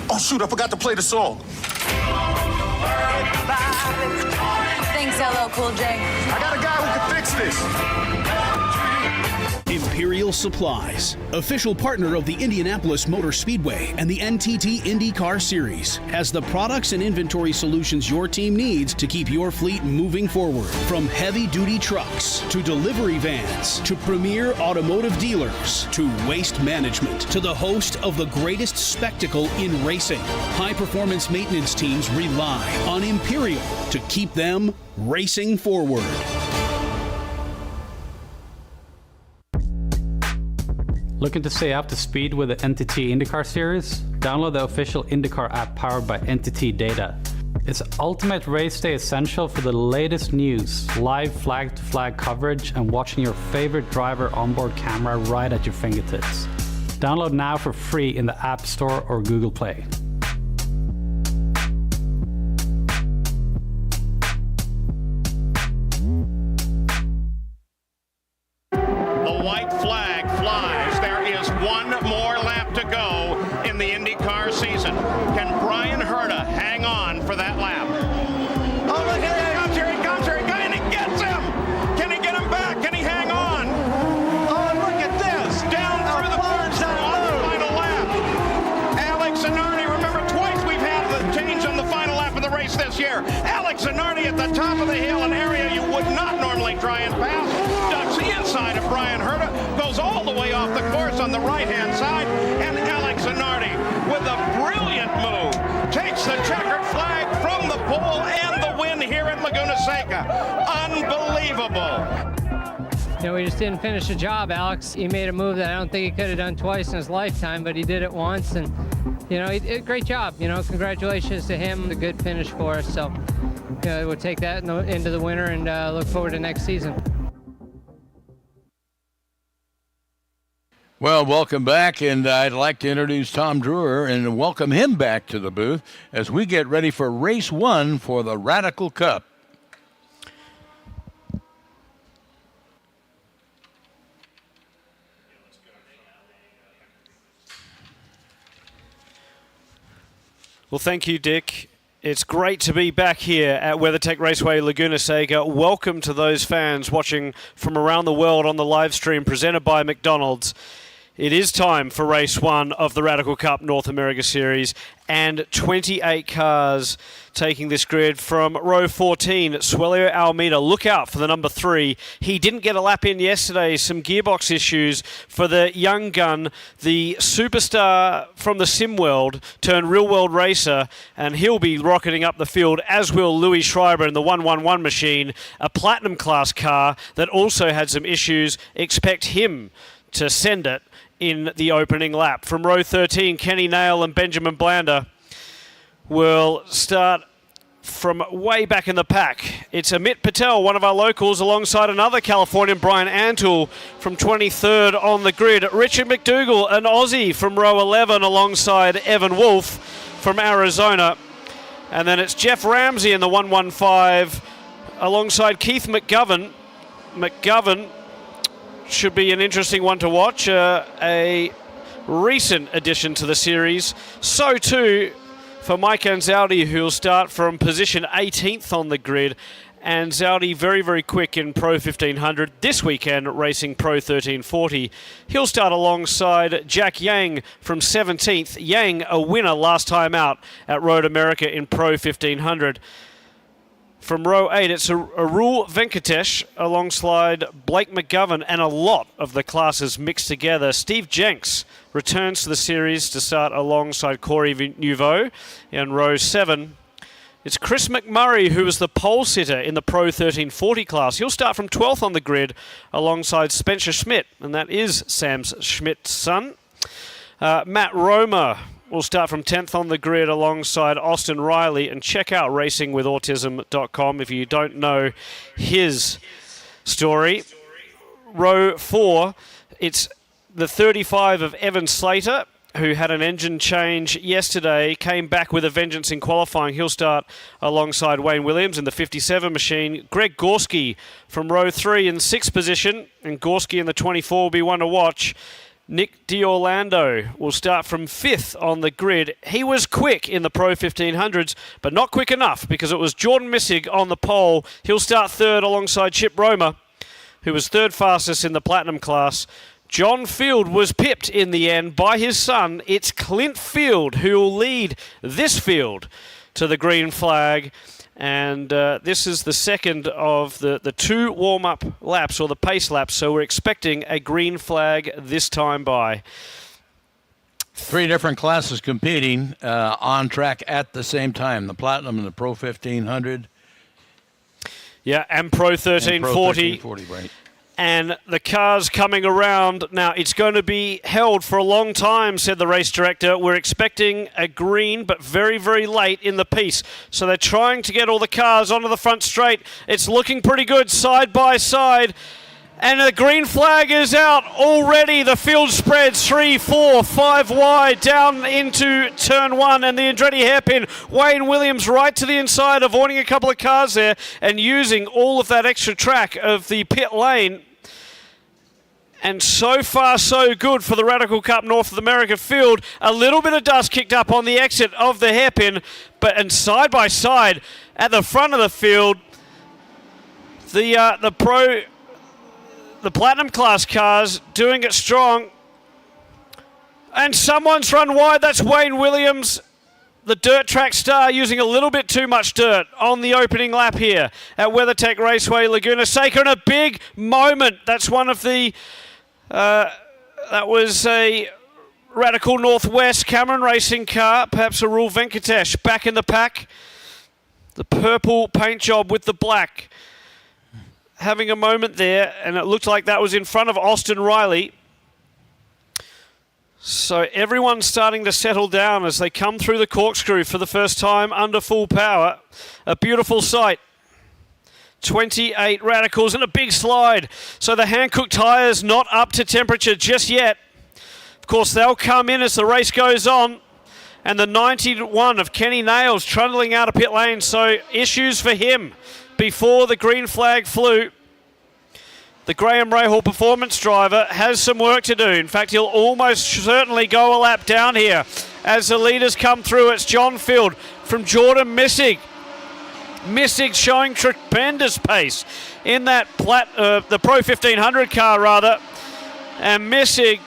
Oh, shoot, I forgot to play the song. Thanks, LL Cool J. I got a guy who can fix this. Imperial Supplies, official partner of the Indianapolis Motor Speedway and the NTT IndyCar Series, has the products and inventory solutions your team needs to keep your fleet moving forward. From heavy-duty trucks to delivery vans to premier automotive dealers to waste management to the host of the greatest spectacle in racing. High-performance maintenance teams rely on Imperial to keep them racing forward. Looking to stay up to speed with the NTT IndyCar Series? Download the official IndyCar app powered by NTT Data. It's ultimate race day essential for the latest news, live flag-to-flag coverage, and watching your favorite driver onboard camera right at your fingertips. Download now for free in the App Store or Google Play. The white flag flies. There is one more lap to go in the IndyCar season. Can Brian Herta hang on for that lap? Oh, look, here he comes, here he comes, here he comes, and he gets him! Can he get him back? Can he hang on? Oh, look at this! Down through the barns on the final lap. Alex Zanardi, remember twice we've had the change on the final lap of the race this year. Alex Zanardi at the top of the hill, an area you would not normally try and pass. Ducks inside of Brian Herta, goes all the way off the course on the right-hand side, and Alex Zanardi, with a brilliant move, takes the checkered flag from the pole and the win here at Laguna Seca. Unbelievable. You know, we just didn't finish the job, Alex. He made a move that I don't think he could have done twice in his lifetime, but he did it once, and, you know, he did a great job. You know, congratulations to him. A good finish for us, so we'll take that into the winter and look forward to next season. Well, welcome back, and I'd like to introduce Tom Drewer and welcome him back to the booth as we get ready for race one for the Radical Cup. Well, thank you, Dick. It's great to be back here at WeatherTech Raceway, Laguna Seca. Welcome to those fans watching from around the world on the live stream presented by McDonald's. It is time for race one of the Radical Cup North America Series, and 28 cars taking this grid from row 14, Suelio Almeida. Look out for the number 3. He didn't get a lap in yesterday. Some gearbox issues for the young gun, the superstar from the sim world turned real world racer, and he'll be rocketing up the field, as will Louis Schreiber in the 111 machine, a platinum class car that also had some issues. Expect him to send it in the opening lap. From row 13, Kenny Nail and Benjamin Blander will start from way back in the pack. It's Amit Patel, one of our locals, alongside another Californian, Brian Antle, from 23rd on the grid. Richard McDougall, an Aussie, from row 11, alongside Evan Wolf from Arizona. And then it's Jeff Ramsey in the 115, alongside Keith McGovern. McGovern should be an interesting one to watch. A recent addition to the series. So too for Mike Anzaldi, who'll start from position 18th on the grid. Anzaldi very, very quick in Pro 1500 this weekend, racing Pro 1340. He'll start alongside Jack Yang from 17th. Yang, a winner last time out at Road America in Pro 1500. From row 8, it's Arul Venkatesh alongside Blake McGovern, and a lot of the classes mixed together. Steve Jenks returns to the series to start alongside Corey Nouveau. In row 7, it's Chris McMurray, who was the pole sitter in the Pro 1340 class. He'll start from 12th on the grid alongside Spencer Schmidt, and that is Sam Schmidt's son. Matt Romer will start from 10th on the grid alongside Austin Riley, and check out racingwithautism.com if you don't know his story. Row 4, it's the 35 of Evan Slater, who had an engine change yesterday, came back with a vengeance in qualifying. He'll start alongside Wayne Williams in the 57 machine. Greg Gorski from row 3 in 6th position, and Gorski in the 24 will be one to watch. Nick D'Orlando will start from 5th on the grid. He was quick in the Pro 1500s, but not quick enough because it was Jordan Missig on the pole. He'll start 3rd alongside Chip Romer, who was 3rd fastest in the Platinum class. John Field was pipped in the end by his son. It's Clint Field who will lead this field to the green flag. And this is the second of the 2 warm-up laps, or the pace laps, so we're expecting a green flag this time by. 3 different classes competing on track at the same time, the Platinum and the Pro 1500. Yeah, and Pro 1340. Right. And the cars coming around. Now, it's going to be held for a long time, said the race director. We're expecting a green, but very, very late in the piece. So they're trying to get all the cars onto the front straight. It's looking pretty good side by side. And the green flag is out already. The field spreads 3, 4, 5 wide down into turn 1. And the Andretti hairpin, Wayne Williams right to the inside, avoiding a couple of cars there and using all of that extra track of the pit lane. And so far, so good for the Radical Cup North of America field. A little bit of dust kicked up on the exit of the hairpin, and side by side at the front of the field, the Platinum class cars doing it strong. And someone's run wide. That's Wayne Williams, the dirt track star, using a little bit too much dirt on the opening lap here at WeatherTech Raceway Laguna Seca. And a big moment. That's one of the... that was a Radical Northwest Cameron Racing car, perhaps a Rule Venkatesh back in the pack. The purple paint job with the black. Having a moment there, and it looked like that was in front of Austin Riley. So everyone's starting to settle down as they come through the corkscrew for the first time under full power. A beautiful sight. 28 Radicals and a big slide. So the Hankook tyres not up to temperature just yet. Of course, they'll come in as the race goes on. And the 91 of Kenny Nails trundling out of pit lane. So issues for him before the green flag flew. The Graham Rahal performance driver has some work to do. In fact, he'll almost certainly go a lap down here as the leaders come through. It's John Field from Jordan Missig. Missig showing tremendous pace in that the Pro 1500 car, rather. And Missig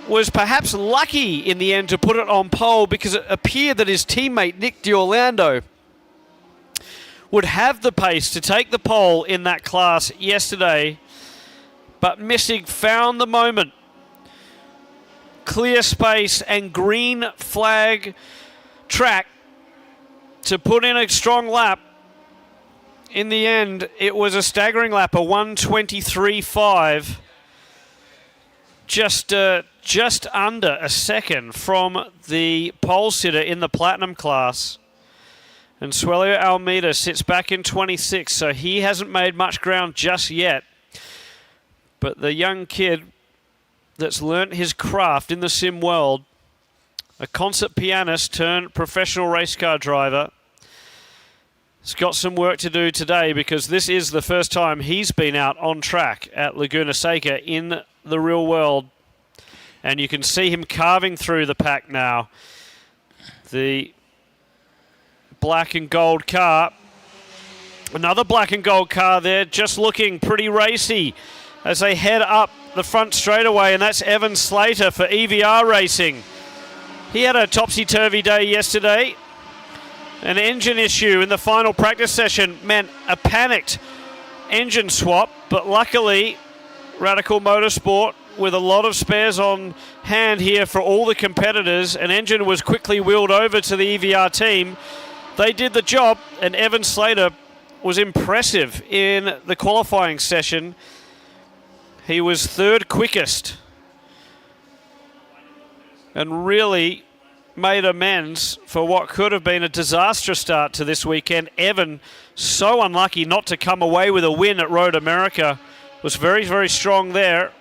was perhaps lucky in the end to put it on pole because it appeared that his teammate Nick D'Orlando would have the pace to take the pole in that class yesterday. But Missig found the moment. Clear space and green flag track to put in a strong lap. In the end, it was a staggering lap, a 1:23.5. Just under a second from the pole sitter in the Platinum class. And Suelio Almeida sits back in 26, so he hasn't made much ground just yet. But the young kid that's learnt his craft in the sim world, a concert pianist turned professional race car driver, has got some work to do today because this is the first time he's been out on track at Laguna Seca in the real world. And you can see him carving through the pack now. The black and gold car. Another black and gold car there, just looking pretty racy as they head up the front straightaway, and that's Evan Slater for EVR Racing. He had a topsy-turvy day yesterday. An engine issue in the final practice session meant a panicked engine swap, but luckily Radical Motorsport, with a lot of spares on hand here for all the competitors, an engine was quickly wheeled over to the EVR team. They did the job, and Evan Slater was impressive in the qualifying session. He was 3rd quickest and really made amends for what could have been a disastrous start to this weekend. Evan, so unlucky not to come away with a win at Road America, was very, very strong there.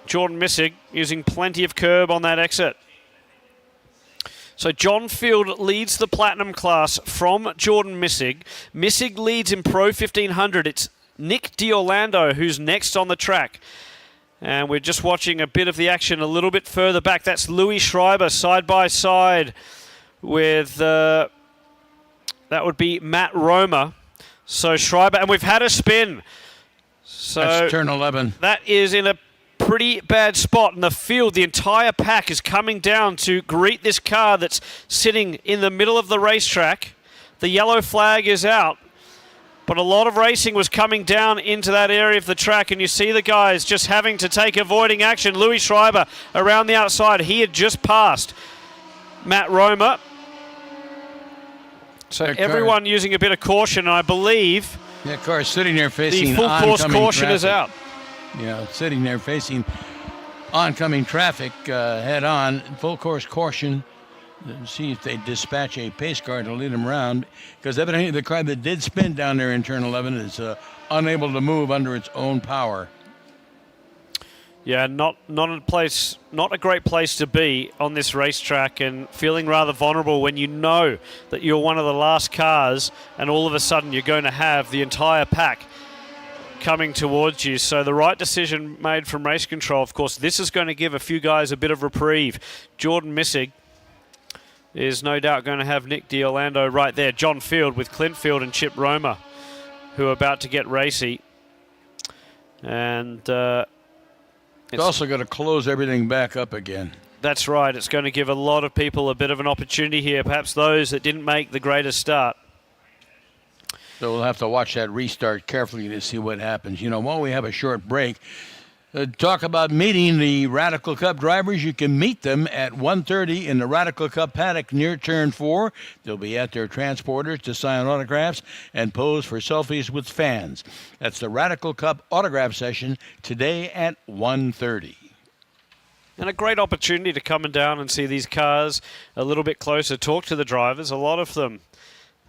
Jordan Missig using plenty of curb on that exit. So John Field leads the Platinum class from Jordan Missig. Missig leads in Pro 1500. It's Nick D'Orlando who's next on the track. And we're just watching a bit of the action a little bit further back. That's Louis Schreiber side by side with, that would be Matt Roma. So Schreiber, and we've had a spin. So that's turn 11. That is in a pretty bad spot in the field. The entire pack is coming down to greet this car that's sitting in the middle of the racetrack. The yellow flag is out. But a lot of racing was coming down into that area of the track, and you see the guys just having to take avoiding action. Louis Schreiber around the outside. He had just passed Matt Roma. So everyone using a bit of caution, and I believe that car is sitting there facing the full course caution traffic. is out. Yeah, sitting there facing oncoming traffic head on. Full course caution. See if they dispatch a pace car to lead them around, because evidently the car that did spin down there in turn 11 is unable to move under its own power. Yeah, not a great place to be on this racetrack, and feeling rather vulnerable when you know that you're one of the last cars and all of a sudden you're going to have the entire pack coming towards you. So the right decision made from race control. Of course, this is going to give a few guys a bit of reprieve. Jordan Missig is no doubt going to have Nick D'Orlando right there. John Field with Clint Field and Chip Roma, who are about to get racy. And it's also going to close everything back up again. That's right. It's going to give a lot of people a bit of an opportunity here, perhaps those that didn't make the greatest start. So we'll have to watch that restart carefully to see what happens. You know, while we have a short break, talk about meeting the Radical Cup drivers. You can meet them at 1:30 in the Radical Cup paddock near Turn 4. They'll be at their transporters to sign autographs and pose for selfies with fans. That's the Radical Cup autograph session today at 1:30. And a great opportunity to come down and see these cars a little bit closer, talk to the drivers. A lot of them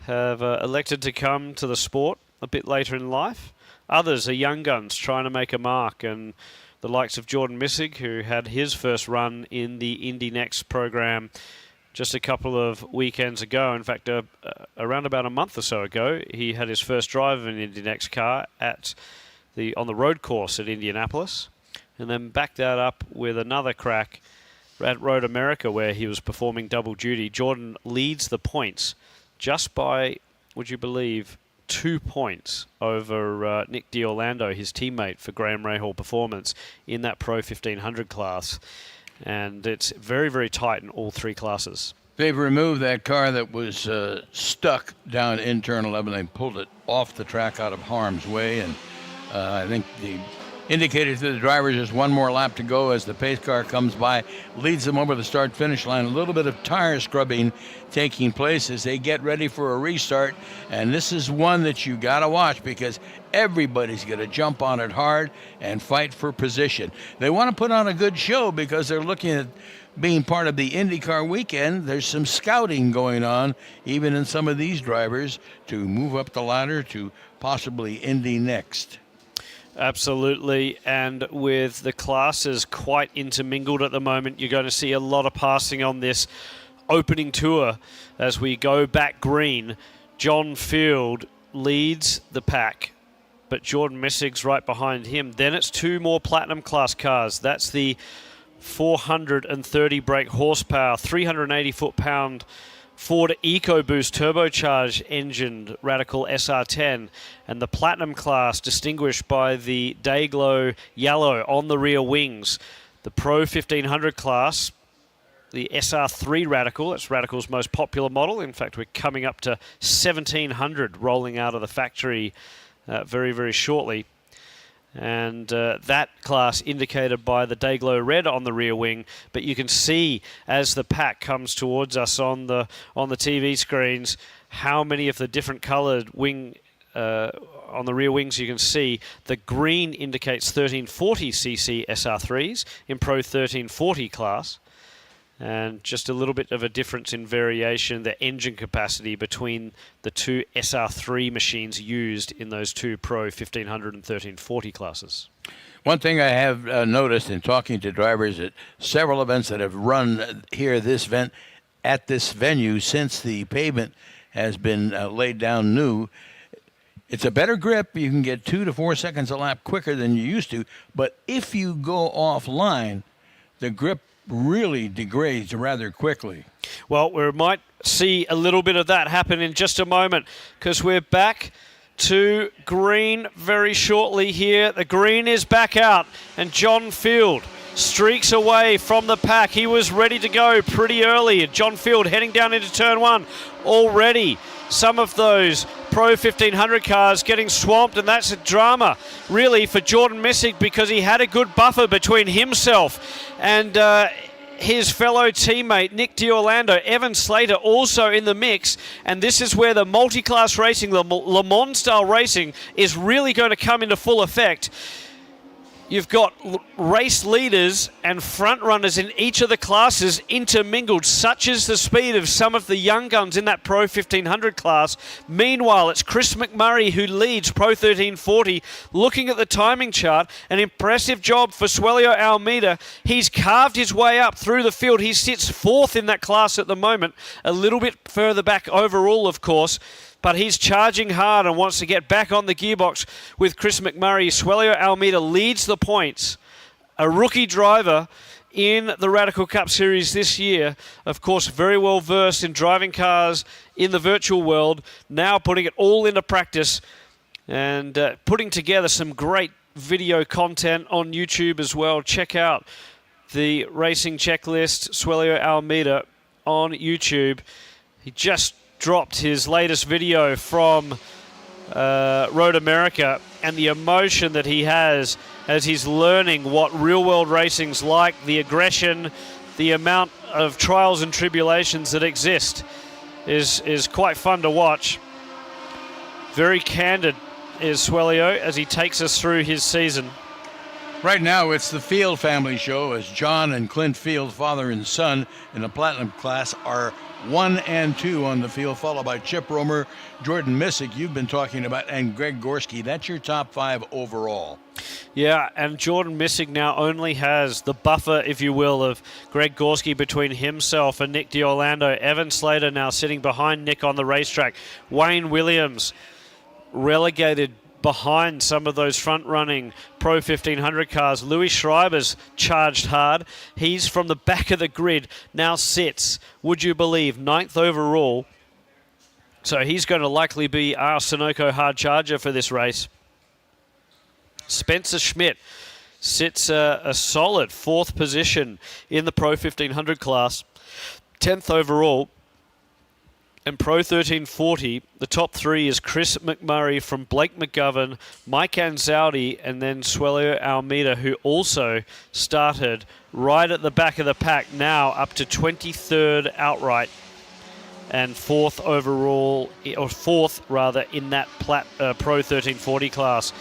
have elected to come to the sport a bit later in life. Others are young guns trying to make a mark, and the likes of Jordan Missig, who had his first run in the Indy Next program just a couple of weekends ago. In fact, around about a month or so ago, he had his first drive of an Indy Next car on the road course at Indianapolis, and then backed that up with another crack at Road America, where he was performing double duty. Jordan leads the points just by, would you believe, 2 points over Nick D'Orlando, his teammate for Graham Rahal Performance in that Pro 1500 class. And it's very, very tight in all three classes. They've removed that car that was stuck down in turn 11. They pulled it off the track out of harm's way, and I think they indicated to the drivers there's one more lap to go as the pace car comes by, leads them over the start-finish line. A little bit of tire scrubbing taking place as they get ready for a restart, and this is one that you got to watch because everybody's going to jump on it hard and fight for position. They want to put on a good show because they're looking at being part of the IndyCar weekend. There's some scouting going on, even in some of these drivers, to move up the ladder to possibly Indy Next. Absolutely, and with the classes quite intermingled at the moment, you're going to see a lot of passing on this opening tour as we go back green. John Field leads the pack, but Jordan Missig's right behind him. Then it's two more Platinum class cars. That's the 430 brake horsepower, 380 foot-pound Ford EcoBoost turbocharged engined Radical SR10, and the Platinum class distinguished by the Dayglow yellow on the rear wings. The Pro 1500 class, the SR3 Radical, that's Radical's most popular model. In fact, we're coming up to 1700 rolling out of the factory very, very shortly. And that class indicated by the Dayglow red on the rear wing, but you can see as the pack comes towards us on the TV screens how many of the different colored wing on the rear wings you can see. The green indicates 1340cc SR3s in Pro 1340 class, and just a little bit of a difference in variation, the engine capacity between the two SR3 machines used in those two Pro 1500 and 1340 classes. One thing I have noticed in talking to drivers at several events that have run here at this venue since the pavement has been laid down new, It's a better grip. You can get 2 to 4 seconds a lap quicker than you used to. But if you go offline, the grip really degrades rather quickly. Well, we might see a little bit of that happen in just a moment, because we're back to green very shortly here. The green is back out, and John Field streaks away from the pack. He was ready to go pretty early. John Field heading down into turn 1 already. Some of those Pro 1500 cars getting swamped, and that's a drama really for Jordan Messick, because he had a good buffer between himself and his fellow teammate Nick D'Orlando. Evan Slater also in the mix, and this is where the multi-class racing, the Le Mans style racing, is really going to come into full effect. You've got race leaders and front runners in each of the classes intermingled. Such is the speed of some of the young guns in that Pro 1500 class. Meanwhile, it's Chris McMurray who leads Pro 1340. Looking at the timing chart, an impressive job for Suelio Almeida. He's carved his way up through the field. He sits 4th in that class at the moment, a little bit further back overall, of course. But he's charging hard and wants to get back on the gearbox with Chris McMurray. Suelio Almeida leads the points. A rookie driver in the Radical Cup Series this year. Of course, very well versed in driving cars in the virtual world. Now putting it all into practice and putting together some great video content on YouTube as well. Check out the Racing Checklist, Suelio Almeida, on YouTube. He just dropped his latest video from Road America, and the emotion that he has as he's learning what real-world racing's like, the aggression, the amount of trials and tribulations that exist is quite fun to watch. Very candid is Suelio as he takes us through his season. Right now, it's the Field family show as John and Clint Field, father and son, in the Platinum class are 1 and 2 on the field, followed by Chip Romer, Jordan Messick, you've been talking about, and Greg Gorski. That's your top 5 overall. Yeah, and Jordan Messick now only has the buffer, if you will, of Greg Gorski between himself and Nick D'Orlando. Evan Slater now sitting behind Nick on the racetrack. Wayne Williams relegated behind some of those front-running Pro 1500 cars. Louis Schreiber's charged hard. He's from the back of the grid, now sits, would you believe, 9th overall. So he's going to likely be our Sunoco hard charger for this race. Spencer Schmidt sits a solid 4th position in the Pro 1500 class, 10th overall. In Pro 1340, the top 3 is Chris McMurray from Blake McGovern, Mike Anzaldi, and then Suelio Almeida, who also started right at the back of the pack, now up to 23rd outright and 4th overall, or 4th rather, in that Pro 1340 class.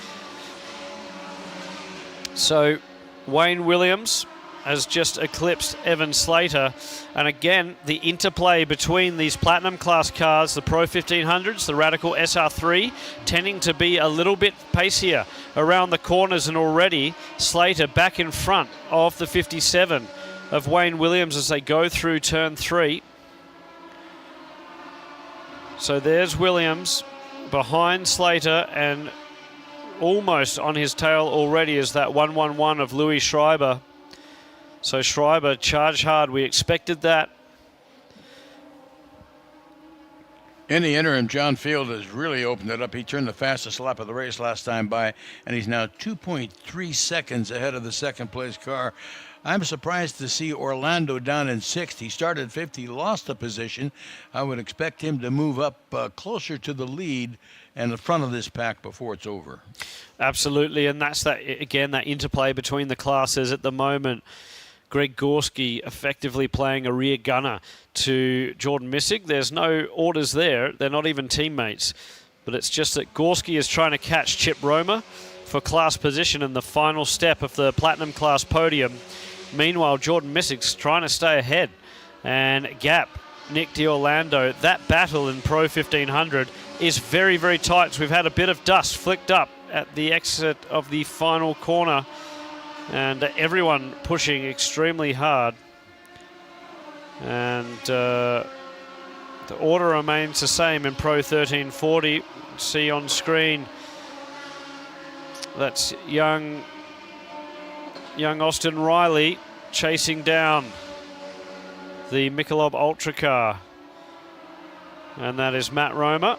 So Wayne Williams has just eclipsed Evan Slater. And again, the interplay between these Platinum class cars, the Pro 1500s, the Radical SR3, tending to be a little bit pacier around the corners, and already Slater back in front of the 57 of Wayne Williams as they go through turn 3. So there's Williams behind Slater, and almost on his tail already is that 111 of Louis Schreiber. So Schreiber charged hard. We expected that. In the interim, John Field has really opened it up. He turned the fastest lap of the race last time by, and he's now 2.3 seconds ahead of the second-place car. I'm surprised to see Orlando down in 6th. He started 5th. He lost the position. I would expect him to move up closer to the lead and the front of this pack before it's over. Absolutely, and that's that again, that interplay between the classes at the moment. Greg Gorski effectively playing a rear gunner to Jordan Messick. There's no orders there. They're not even teammates. But it's just that Gorski is trying to catch Chip Romer for class position in the final step of the Platinum class podium. Meanwhile, Jordan Messick's trying to stay ahead and gap Nick D'Orlando. That battle in Pro 1500 is very, very tight. So we've had a bit of dust flicked up at the exit of the final corner, and everyone pushing extremely hard. And The order remains the same in Pro 1340. See on screen, that's young Austin Riley chasing down the Michelob Ultra car. And that is Matt Romer.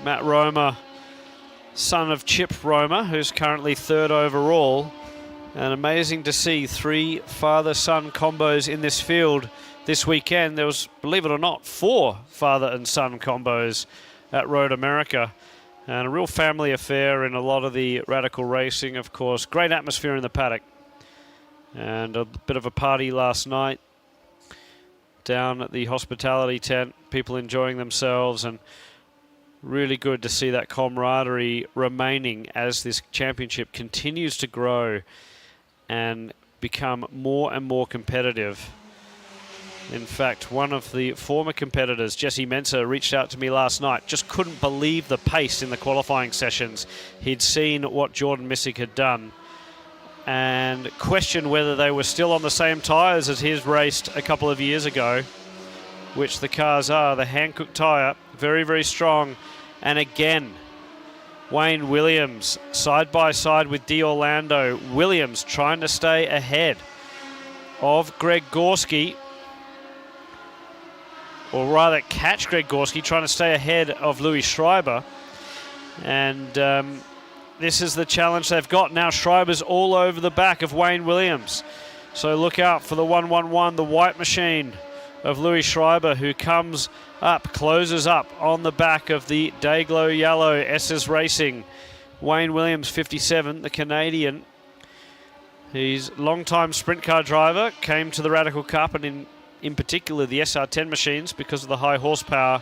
Matt Romer, son of Chip Romer, who's currently 3rd overall. And amazing to see 3 father-son combos in this field this weekend. There was, believe it or not, 4 father and son combos at Road America. And a real family affair in a lot of the radical racing, of course. Great atmosphere in the paddock. And a bit of a party last night down at the hospitality tent. People enjoying themselves, and really good to see that camaraderie remaining as this championship continues to grow and become more and more competitive. In fact, one of the former competitors, Jesse Mensah, reached out to me last night. Just couldn't believe the pace in the qualifying sessions. He'd seen what Jordan Missick had done and questioned whether they were still on the same tyres as his raced a couple of years ago, which the cars are. The Hankook tyre, very, very strong. And again, Wayne Williams side by side with D'Orlando. Williams trying to stay ahead of Greg Gorski, or rather catch Greg Gorski, trying to stay ahead of Louis Schreiber. And this is the challenge they've got now. Schreiber's all over the back of Wayne Williams. So look out for the 111, the white machine of Louis Schreiber, who comes up, closes up on the back of the Dayglow Yellow SS Racing. Wayne Williams, 57, the Canadian. He's a long-time sprint car driver, came to the Radical Cup, and in particular the SR10 machines because of the high horsepower.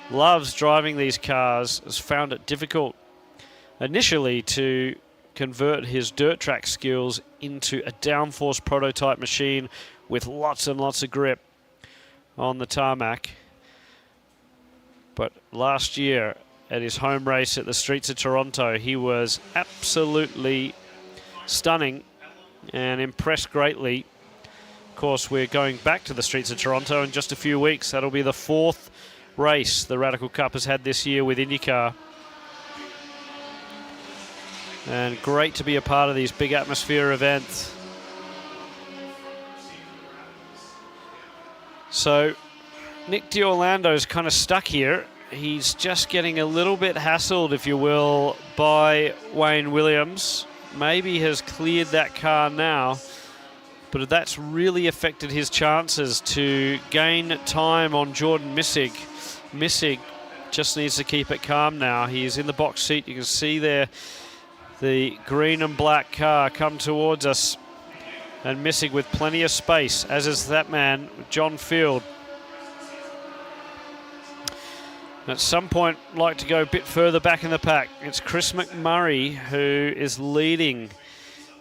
Loves driving these cars, has found it difficult initially to convert his dirt track skills into a downforce prototype machine with lots and lots of grip on the tarmac. But last year at his home race at the Streets of Toronto, he was absolutely stunning and impressed greatly. Of course, we're going back to the Streets of Toronto in just a few weeks. That'll be the 4th race the Radical Cup has had this year with IndyCar. And great to be a part of these big atmosphere events. So Nick D'Orlando's kind of stuck here. He's just getting a little bit hassled, if you will, by Wayne Williams. Maybe has cleared that car now, but that's really affected his chances to gain time on Jordan Missick. Missick just needs to keep it calm now. He is in the box seat. You can see there the green and black car come towards us, and Missick with plenty of space, as is that man, John Field. At some point, like to go a bit further back in the pack. It's Chris McMurray who is leading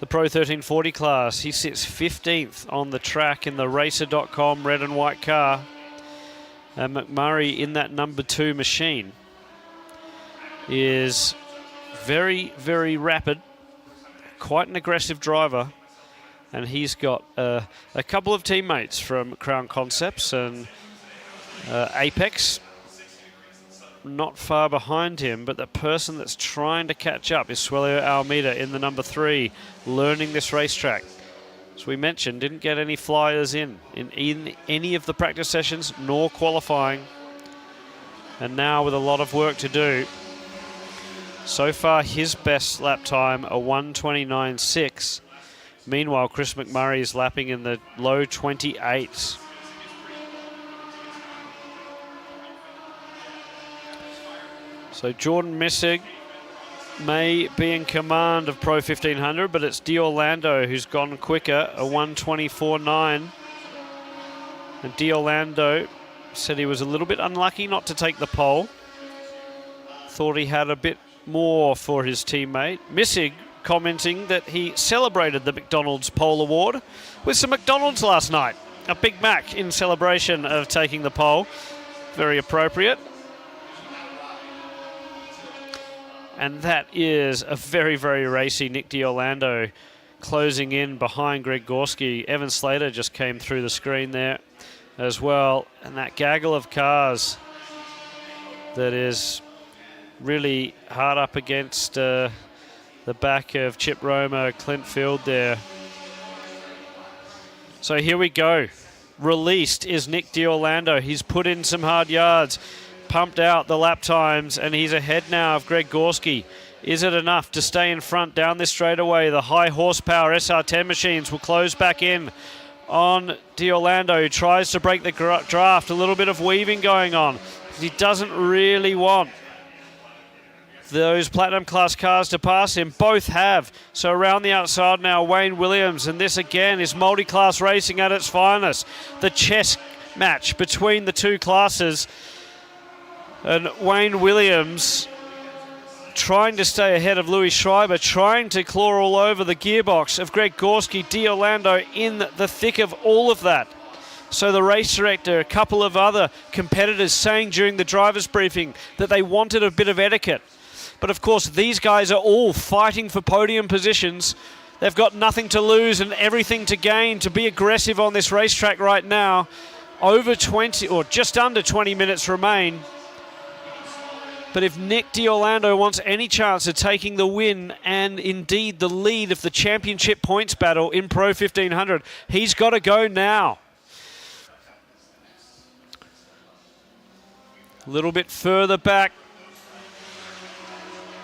the Pro 1340 class. He sits 15th on the track in the Racer.com red and white car. And McMurray in that number 2 machine is very, very rapid, quite an aggressive driver. And he's got a couple of teammates from Crown Concepts and Apex not far behind him, but the person that's trying to catch up is Suelio Almeida in the number 3, learning this racetrack. As we mentioned, didn't get any flyers in any of the practice sessions nor qualifying, and now with a lot of work to do. So far his best lap time, a 1:29.6. Meanwhile, Chris McMurray is lapping in the low 28s. So Jordan Missick may be in command of Pro 1500, but it's D'Orlando who's gone quicker, a 1:24.9. And D'Orlando said he was a little bit unlucky not to take the pole. Thought he had a bit more for his teammate. Missick commenting that he celebrated the McDonald's pole award with some McDonald's last night. A Big Mac in celebration of taking the pole. Very appropriate. And that is a very, very racy Nick D'Orlando closing in behind Greg Gorski. Evan Slater just came through the screen there as well. And that gaggle of cars that is really hard up against the back of Chip Roma, Clint Field there. So here we go. Released is Nick D'Orlando. He's put in some hard yards, pumped out the lap times, and he's ahead now of Greg Gorski. Is it enough to stay in front down this straightaway? The high horsepower SR10 machines will close back in on D'Orlando, who tries to break the draft. A little bit of weaving going on. He doesn't really want those Platinum Class cars to pass him. Both have. So around the outside now, Wayne Williams. And this again is multi-class racing at its finest. The chess match between the two classes. And Wayne Williams trying to stay ahead of Louis Schreiber, trying to claw all over the gearbox of Greg Gorski. D'Orlando in the thick of all of that. So the race director, a couple of other competitors saying during the driver's briefing that they wanted a bit of etiquette. But of course, these guys are all fighting for podium positions. They've got nothing to lose and everything to gain to be aggressive on this racetrack right now. Over 20 or just under 20 minutes remain. But if Nick D'Orlando wants any chance of taking the win and indeed the lead of the championship points battle in Pro 1500, he's got to go now. A little bit further back.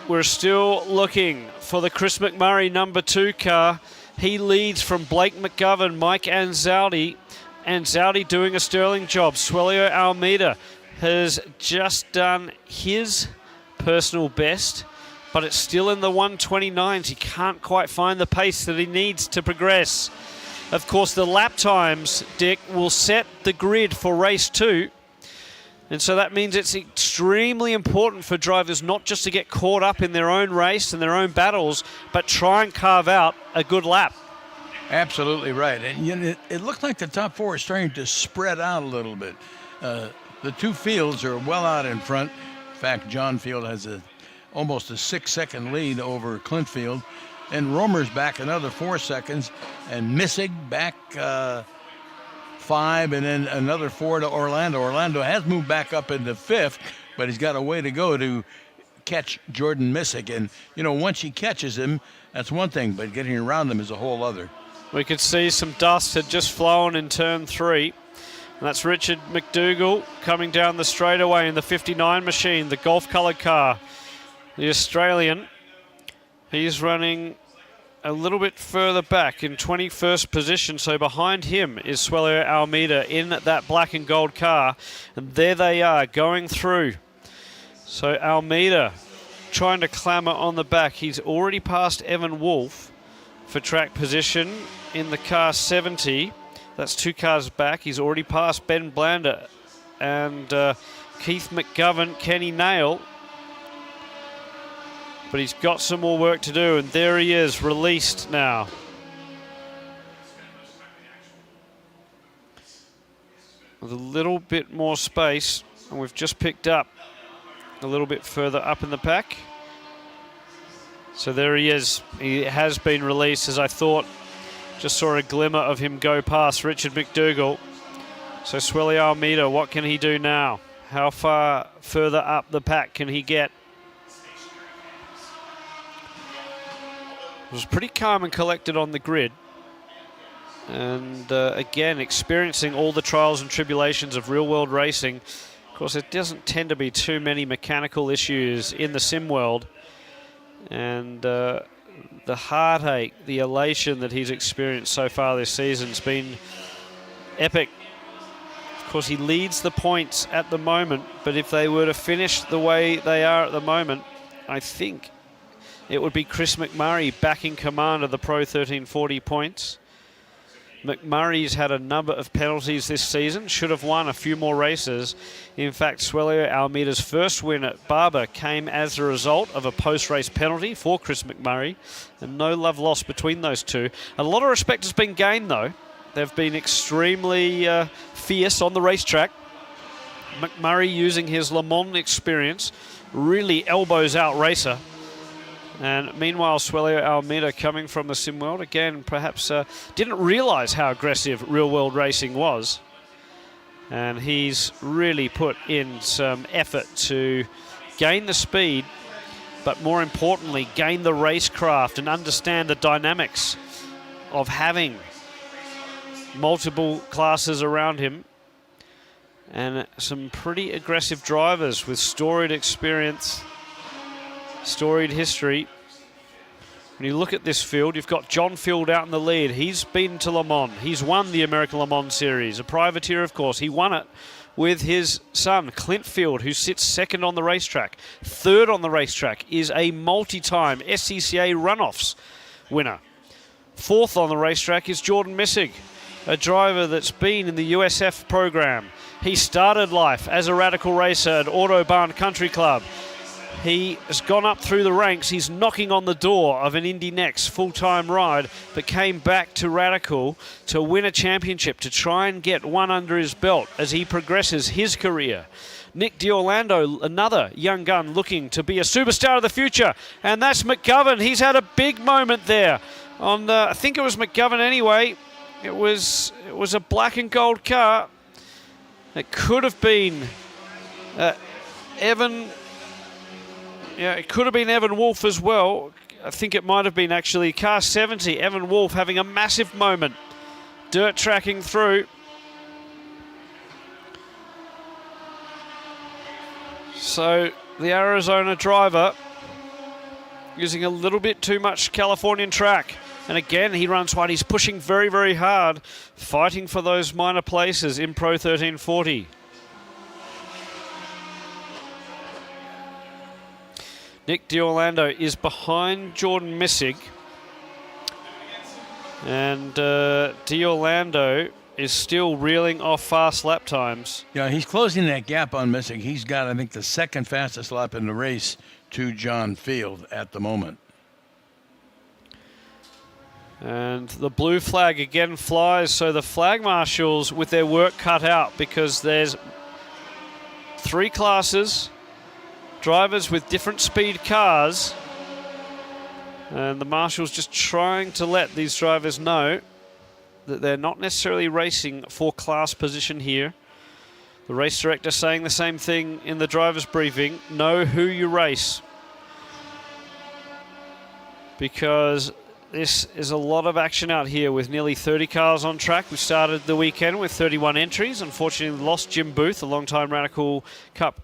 We're still looking for the Chris McMurray number 2 car. He leads from Blake McGovern, Mike Anzaldi. Anzaldi doing a sterling job. Swelio Almeida has just done his personal best, but it's still in the 129s. He can't quite find the pace that he needs to progress. Of course, the lap times, Dick, will set the grid for race 2. And so that means it's extremely important for drivers not just to get caught up in their own race and their own battles, but try and carve out a good lap. Absolutely right. And you know, it looked like the top 4 are starting to spread out a little bit. The two fields are well out in front. In fact, John Field has almost a 6-second lead over Clint Field. And Romer's back another 4 seconds. And Missig back 5, and then another 4 to Orlando. Orlando has moved back up into 5th, but he's got a way to go to catch Jordan Missig. And, you know, once he catches him, that's one thing, but getting around him is a whole other. We could see some dust had just flown in turn 3. And that's Richard McDougall coming down the straightaway in the 59 machine, the golf-coloured car. The Australian, he's running a little bit further back in 21st position, so behind him is Swelio Almeida in that black and gold car, and there they are going through. So Almeida trying to clamour on the back. He's already passed Evan Wolf for track position in the car 70. That's 2 cars back. He's already passed Ben Blander and Keith McGovern, Kenny Nail. But he's got some more work to do, and there he is, released now. With a little bit more space, and we've just picked up a little bit further up in the pack. So there he is. He has been released, as I thought. Just saw a glimmer of him go past Richard McDougall. So Swelio Almeida, what can he do now? How far further up the pack can he get? It was pretty calm and collected on the grid. And again, experiencing all the trials and tribulations of real-world racing. Of course, it doesn't tend to be too many mechanical issues in the sim world. And the heartache, the elation that he's experienced so far this season has been epic. Of course, he leads the points at the moment, but if they were to finish the way they are at the moment, I think it would be Chris McMurray back in command of the Pro 1340 points. McMurray's had a number of penalties this season, should have won a few more races. In fact, Swelio Almeida's first win at Barber came as a result of a post-race penalty for Chris McMurray, and no love lost between those two. A lot of respect has been gained, though. They've been extremely fierce on the racetrack. McMurray, using his Le Mans experience, really elbows out racer. And meanwhile, Swelio Almeida, coming from the sim world, again, perhaps didn't realise how aggressive real-world racing was. And he's really put in some effort to gain the speed, but more importantly, gain the racecraft and understand the dynamics of having multiple classes around him and some pretty aggressive drivers with storied experience, storied history. When you look at this field, you've got John Field out in the lead. He's been to Le Mans. He's won the American Le Mans Series, a privateer, of course. He won it with his son, Clint Field, who sits second on the racetrack. Third on the racetrack is a multi-time SCCA runoffs winner. Fourth on the racetrack is Jordan Missig, a driver that's been in the USF program. He started life as a radical racer at Autobahn Country Club. He has gone up through the ranks. He's knocking on the door of an Indy Next full-time ride, but came back to Radical to win a championship, to try and get one under his belt as he progresses his career. Nick D'Orlando, another young gun looking to be a superstar of the future, and that's McGovern. He's had a big moment there. On I think it was McGovern anyway. It was a black and gold car. It could have been Evan. Yeah, it could have been Evan Wolf as well. I think it might have been actually car 70. Evan Wolf having a massive moment. Dirt tracking through. So the Arizona driver using a little bit too much Californian track. And again, he runs wide. He's pushing very, very hard, fighting for those minor places in Pro 1340. Nick D'Orlando is behind Jordan Missig. And D'Orlando is still reeling off fast lap times. Yeah, he's closing that gap on Missig. He's got, I think, the second fastest lap in the race to John Field at the moment. And the blue flag again flies, so the flag marshals with their work cut out, because there's 3 classes, drivers with different speed cars, and the marshals just trying to let these drivers know that they're not necessarily racing for class position here. The race director saying the same thing in the driver's briefing: know who you race, because this is a lot of action out here with nearly 30 cars on track. We started the weekend with 31 entries. Unfortunately, lost Jim Booth, a long-time Radical Cup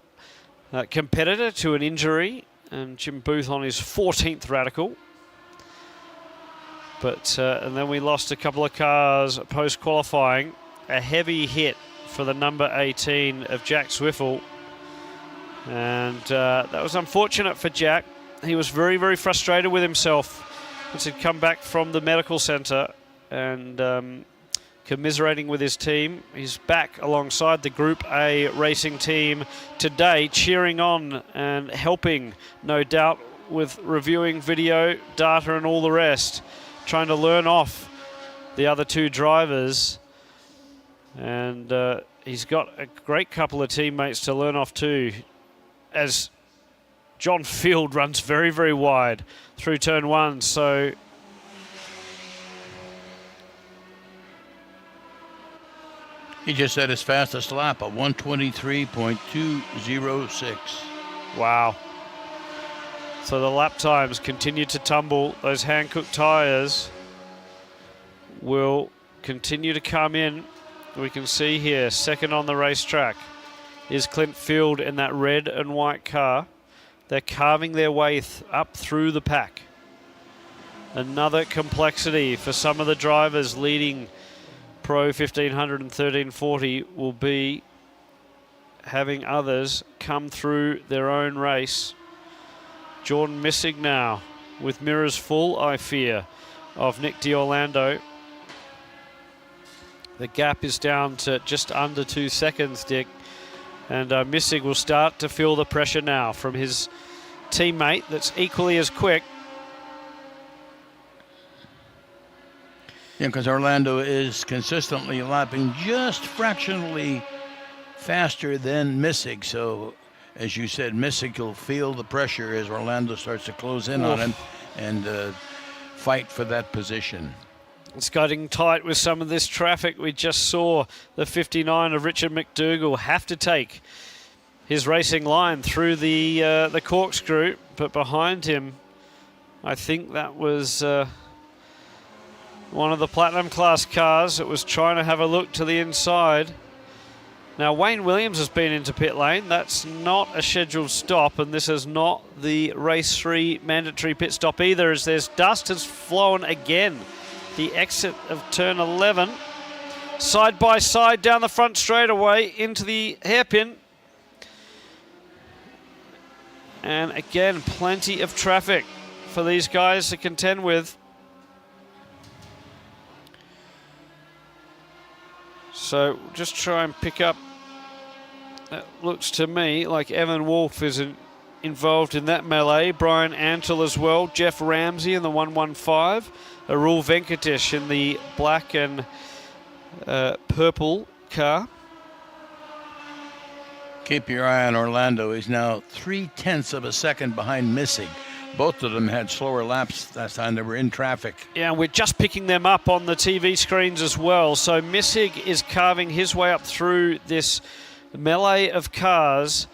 competitor, to an injury, and Jim Booth on his 14th Radical. But and then we lost a couple of cars post-qualifying. A heavy hit for the number 18 of Jack Swiffle, and that was unfortunate for Jack. He was very, very frustrated with himself once he'd come back from the medical centre, and commiserating with his team. He's back alongside the Group A racing team today, cheering on and helping, no doubt, with reviewing video, data and all the rest, trying to learn off the other 2 drivers. And he's got a great couple of teammates to learn off too, as John Field runs very, very wide through turn 1. So he just had his fastest lap, a 1:23.206. wow. So the lap times continue to tumble. Those hand-cooked tyres will continue to come in. We can see here, second on the racetrack is Clint Field in that red and white car. They're carving their way up through the pack. Another complexity for some of the drivers leading Pro 1500 and 1340 will be having others come through their own race. Jordan Missig now with mirrors full, I fear, of Nick D'Orlando. The gap is down to just under 2 seconds, Dick. And Missig will start to feel the pressure now from his teammate that's equally as quick. Yeah, because Orlando is consistently lapping just fractionally faster than Missig. So, as you said, Missig will feel the pressure as Orlando starts to close in on him and fight for that position. It's getting tight with some of this traffic. We just saw the 59 of Richard McDougall have to take his racing line through the corkscrew, but behind him, I think that was one of the Platinum Class cars that was trying to have a look to the inside. Now, Wayne Williams has been into pit lane. That's not a scheduled stop, and this is not the race 3 mandatory pit stop either, as there's dust has flown again. The exit of turn 11. Side by side down the front straightaway into the hairpin. And again, plenty of traffic for these guys to contend with. So just try and pick up. That looks to me like Evan Wolf is involved in that melee. Brian Antle as well. Jeff Ramsey in the 115. Arul Venkatesh in the black and purple car. Keep your eye on Orlando. He's now 0.3 of a second behind Missig. Both of them had slower laps last time. They were in traffic. Yeah, we're just picking them up on the TV screens as well. So Missig is carving his way up through this melee of cars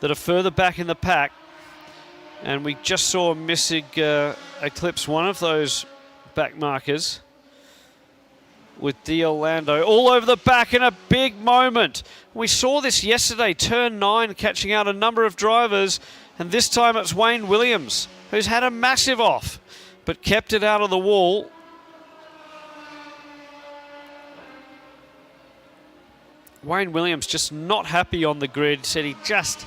that are further back in the pack. And we just saw Missig eclipse one of those back markers with D'Orlando all over the back in a big moment. We saw this yesterday, turn 9, catching out a number of drivers, and this time it's Wayne Williams, who's had a massive off, but kept it out of the wall. Wayne Williams just not happy on the grid, said he just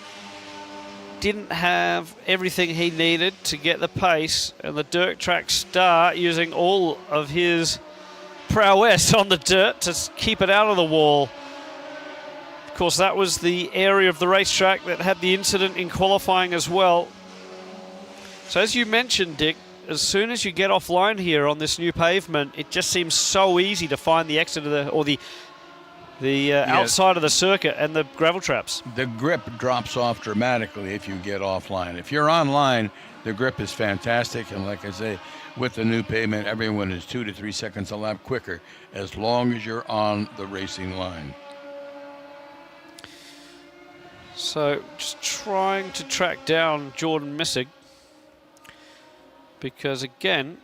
didn't have everything he needed to get the pace, and the dirt track star using all of his prowess on the dirt to keep it out of the wall. Of course, that was the area of the racetrack that had the incident in qualifying as well. So as you mentioned, Dick, as soon as you get offline here on this new pavement, it just seems so easy to find the exit of the outside of the circuit and the gravel traps. The grip drops off dramatically if you get offline. If you're online, the grip is fantastic, and like I say, with the new pavement, everyone is 2 to 3 seconds a lap quicker as long as you're on the racing line. So just trying to track down Jordan Missig, because again,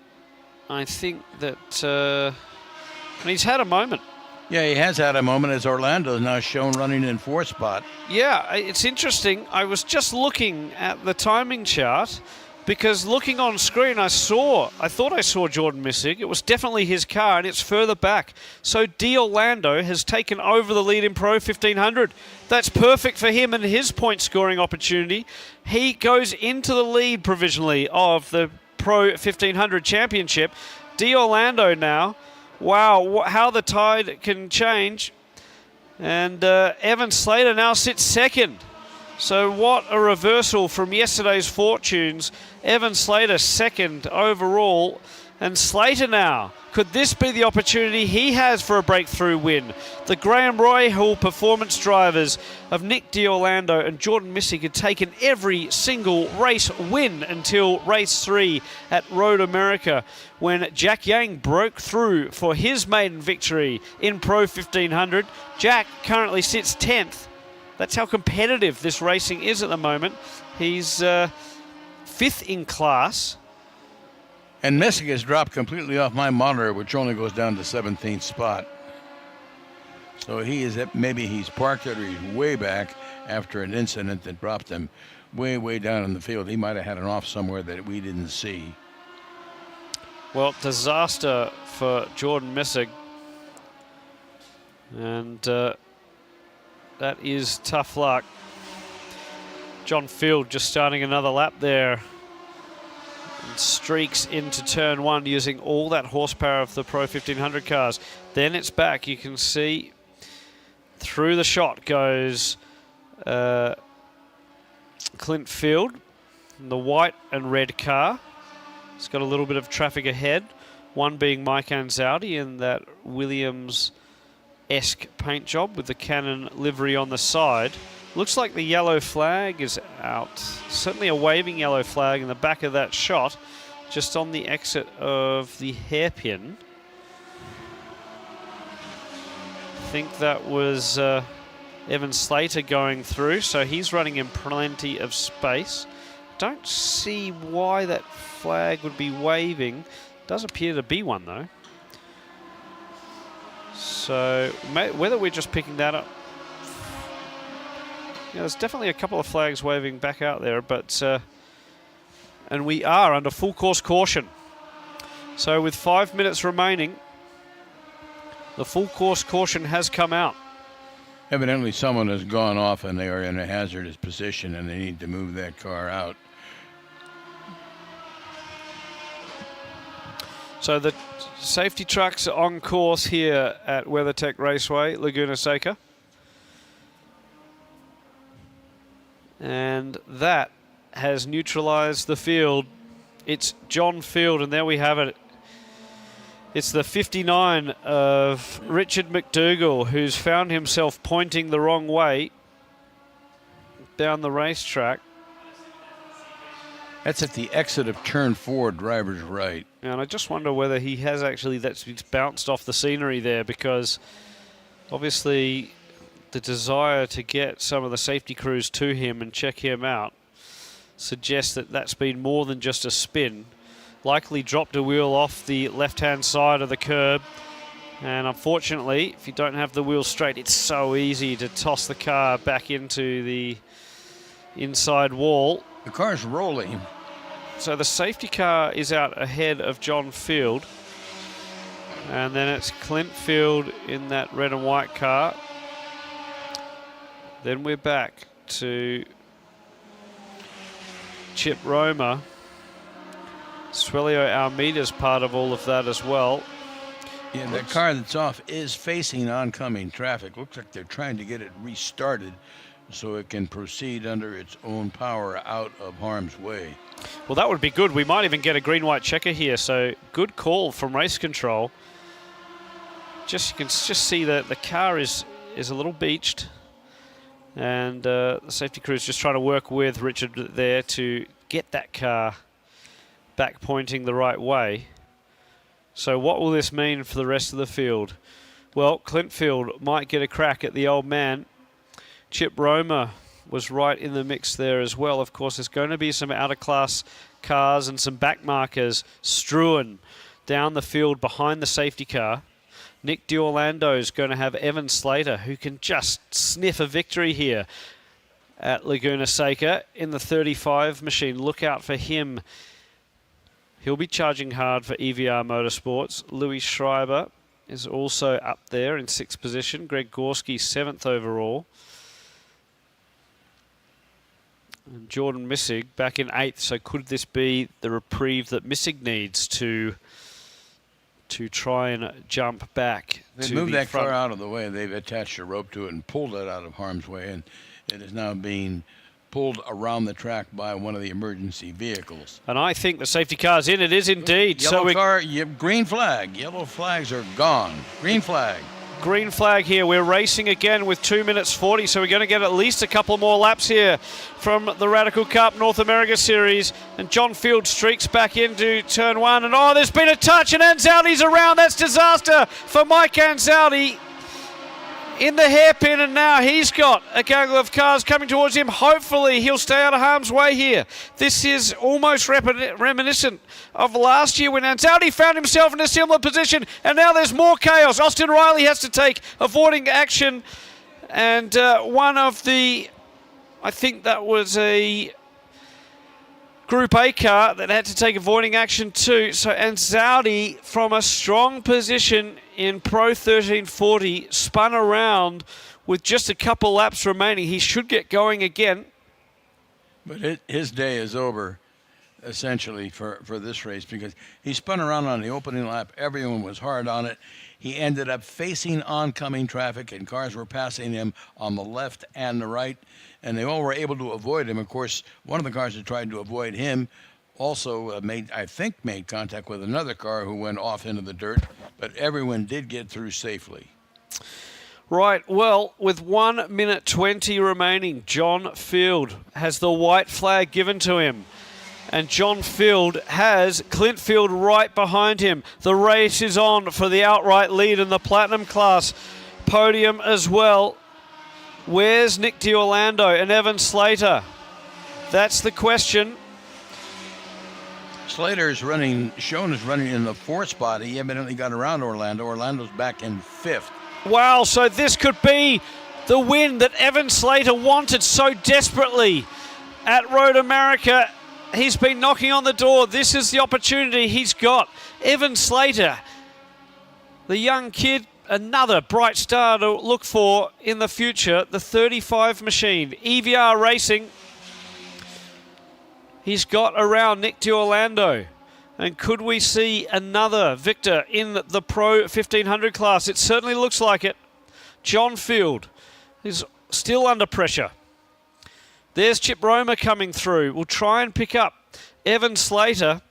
I think that and he's had a moment. Yeah, he has had a moment as Orlando is now shown running in 4th spot. Yeah, it's interesting. I was just looking at the timing chart, because looking on screen, I thought I saw Jordan Missig. It was definitely his car, and it's further back. So D'Orlando has taken over the lead in Pro 1500. That's perfect for him and his point scoring opportunity. He goes into the lead provisionally of the Pro 1500 championship. D'Orlando now, wow, how the tide can change. And Evan Slater now sits second. So what a reversal from yesterday's fortunes. Evan Slater second overall. And Slater now, could this be the opportunity he has for a breakthrough win? The Graham Royal performance drivers of Nick D'Orlando and Jordan Missig had taken every single race win until race 3 at Road America, when Jack Yang broke through for his maiden victory in Pro 1500. Jack currently sits 10th. That's how competitive this racing is at the moment. He's 5th in class. And Missig has dropped completely off my monitor, which only goes down to 17th spot. So maybe he's parked it, or he's way back after an incident that dropped him way, way down in the field. He might have had an off somewhere that we didn't see. Well, disaster for Jordan Missig. And that is tough luck. John Field just starting another lap there. And streaks into turn 1 using all that horsepower of the Pro 1500 cars. Then it's back. You can see through the shot goes Clint Field in the white and red car. It's got a little bit of traffic ahead. One being Mike Anzaldi in that Williams-esque paint job with the Canon livery on the side. Looks like the yellow flag is out. Certainly a waving yellow flag in the back of that shot, just on the exit of the hairpin. think that was Evan Slater going through, so he's running in plenty of space. Don't see why that flag would be waving. Does appear to be one though. So whether we're just picking that up, there's definitely a couple of flags waving back out there, but and we are under full course caution. So with 5 minutes remaining, the full course caution has come out. Evidently someone has gone off and they are in a hazardous position and they need to move that car out. So the safety trucks are on course here at WeatherTech Raceway, Laguna Seca. And that has neutralized the field. It's John Field, and there we have it. It's the 59 of Richard McDougall, who's found himself pointing the wrong way down the racetrack. That's at the exit of turn 4, driver's right. And I just wonder whether he has actually, that's bounced off the scenery there, because obviously the desire to get some of the safety crews to him and check him out suggests that that's been more than just a spin. Likely dropped a wheel off the left-hand side of the curb. And unfortunately, if you don't have the wheel straight, it's so easy to toss the car back into the inside wall. The car's rolling. So the safety car is out ahead of John Field. And then it's Clint Field in that red and white car. Then we're back to Chip Roma. Suelio Almeida's part of all of that as well. Yeah, that car that's off is facing oncoming traffic. Looks like they're trying to get it restarted so it can proceed under its own power out of harm's way. Well, that would be good. We might even get a green-white checker here, so good call from race control. You can just see that the car is a little beached, and the safety crew is just trying to work with Richard there to get that car back pointing the right way. So what will this mean for the rest of the field? Well, Clint Field might get a crack at the old man. Chip Roma was right in the mix there as well. Of course, there's going to be some out-of-class cars and some back markers strewn down the field behind the safety car. Nick D'Orlando is going to have Evan Slater, who can just sniff a victory here at Laguna Seca in the 35 machine. Look out for him. He'll be charging hard for EVR Motorsports. Louis Schreiber is also up there in 6th position. Greg Gorski, 7th overall. And Jordan Missig back in 8th. So could this be the reprieve that Missig needs to try and jump back? They moved that car out of the way. They've attached a rope to it and pulled it out of harm's way. And it is now being pulled around the track by one of the emergency vehicles. And I think the safety car's in. It is indeed. Yellow car, green flag. Yellow flags are gone. Green flag. Green flag here. We're racing again with 2 minutes 40, so we're going to get at least a couple more laps here from the Radical Cup North America Series. And John Field streaks back into turn 1. And oh, there's been a touch, and Anzaldi's around. That's disaster for Mike Anzaldi in the hairpin, and now he's got a gaggle of cars coming towards him. Hopefully he'll stay out of harm's way here. This is almost reminiscent of last year when Anzaldi found himself in a similar position, and now there's more chaos. Austin Riley has to take avoiding action, and one of the, I think that was a Group A car that had to take avoiding action too. So Anzaldi, from a strong position in Pro 1340, spun around with just a couple laps remaining. He should get going again. But his day is over, essentially, for this race, because he spun around on the opening lap. Everyone was hard on it. He ended up facing oncoming traffic, and cars were passing him on the left and the right, and they all were able to avoid him. Of course, one of the cars that tried to avoid him also made contact with another car who went off into the dirt, but everyone did get through safely. Right, well, with 1 minute 20 remaining, John Field has the white flag given to him. And John Field has Clint Field right behind him. The race is on for the outright lead in the Platinum class. podium as well. Where's Nick D'Orlando and Evan Slater? That's the question. Slater is running, shown as running in the 4th spot. He evidently got around Orlando. Orlando's back in 5th. Wow, so this could be the win that Evan Slater wanted so desperately at Road America. He's been knocking on the door. This is the opportunity he's got. Evan Slater, the young kid, another bright star to look for in the future. The 35 machine, EVR Racing. He's got around Nick D'Orlando. And could we see another victor in the Pro 1500 class? It certainly looks like it. John Field is still under pressure. There's Chip Roma coming through. We'll try and pick up Evan Slater.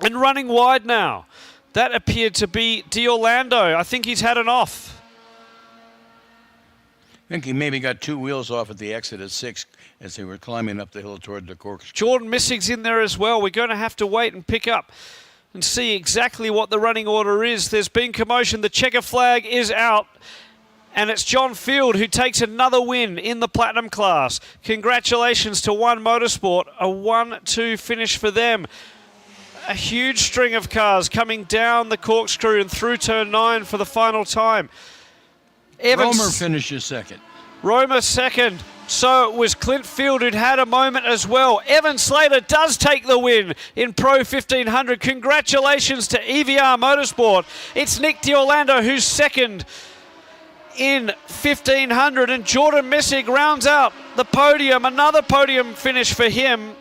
And running wide now. That appeared to be D'Orlando. I think he's had an off. I think he maybe got 2 wheels off at the exit at 6 as they were climbing up the hill toward the corkscrew. Jordan Missig's in there as well. We're going to have to wait and pick up and see exactly what the running order is. There's been commotion. The checker flag is out. And it's John Field who takes another win in the Platinum class. Congratulations to One Motorsport. A 1-2 finish for them. A huge string of cars coming down the corkscrew and through turn 9 for the final time. Romer finishes second. Roma second. So it was Clint Field who'd had a moment as well. Evan Slater does take the win in Pro 1500. Congratulations to EVR Motorsport. It's Nick D'Orlando who's second in 1500, and Jordan Messig rounds out the podium. Another podium finish for him.